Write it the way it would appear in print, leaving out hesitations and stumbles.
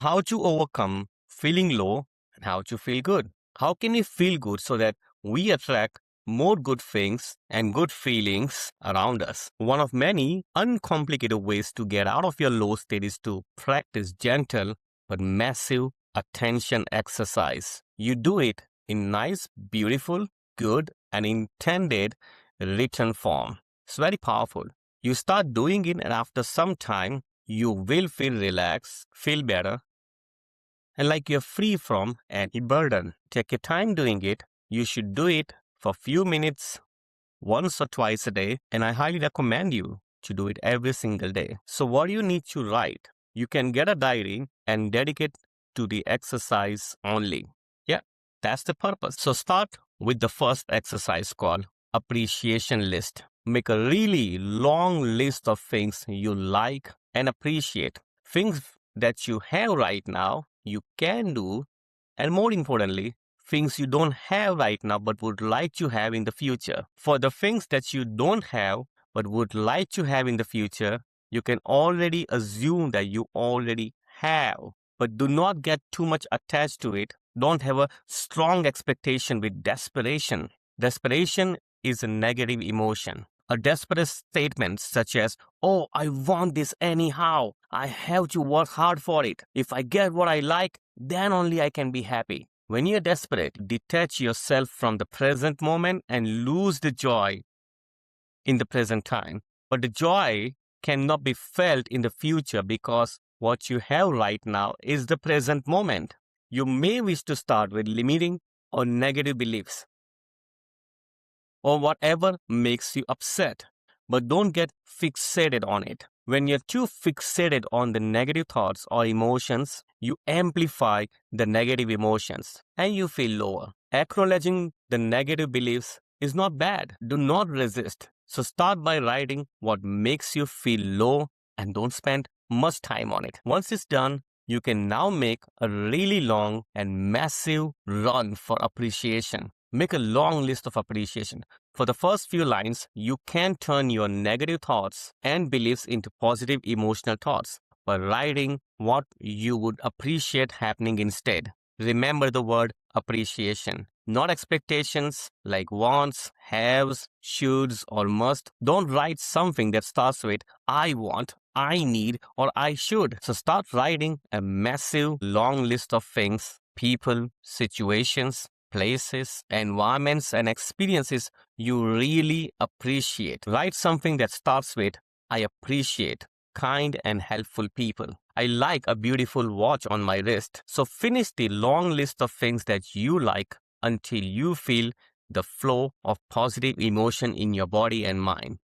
How to overcome feeling low and how to feel good. How can we feel good so that we attract more good things and good feelings around us? One of many uncomplicated ways to get out of your low state is to practice gentle but massive attention exercise. You do it in nice, beautiful, good, and intended written form. It's very powerful. You start doing it, and after some time, you will feel relaxed, feel better, and like you're free from any burden. Take your time doing it. You should do it for a few minutes, once or twice a day, and I highly recommend you to do it every single day. So, what do you need to write? You can get a diary and dedicate to the exercise only. Yeah, that's the purpose. So, start with the first exercise called appreciation list. Make a really long list of things you like and appreciate. Things that you have right now, you can do, and more importantly, things you don't have right now but would like to have in the future. For the things that you don't have but would like to have in the future, you can already assume that you already have. But do not get too much attached to it. Don't have a strong expectation with desperation. Desperation is a negative emotion. A desperate statement such as, "Oh, I want this anyhow. I have to work hard for it. If I get what I like, then only I can be happy." When you're desperate, detach yourself from the present moment and lose the joy in the present time. But the joy cannot be felt in the future because what you have right now is the present moment. You may wish to start with limiting or negative beliefs or whatever makes you upset, but don't get fixated on it. When you're too fixated on the negative thoughts or emotions, you amplify the negative emotions and you feel lower. Acknowledging the negative beliefs is not bad. Do not resist. So start by writing what makes you feel low and don't spend much time on it. Once it's done, you can now make a really long and massive run for appreciation. Make a long list of appreciation. For the first few lines, you can turn your negative thoughts and beliefs into positive emotional thoughts by writing what you would appreciate happening instead. Remember the word appreciation, not expectations like wants, haves, shoulds, or must. Don't write something that starts with I want, I need, or I should. So start writing a massive long list of things, people, situations, places, environments, and experiences you really appreciate. Write something that starts with I appreciate kind and helpful people. I like a beautiful watch on my wrist. So finish the long list of things that you like until you feel the flow of positive emotion in your body and mind.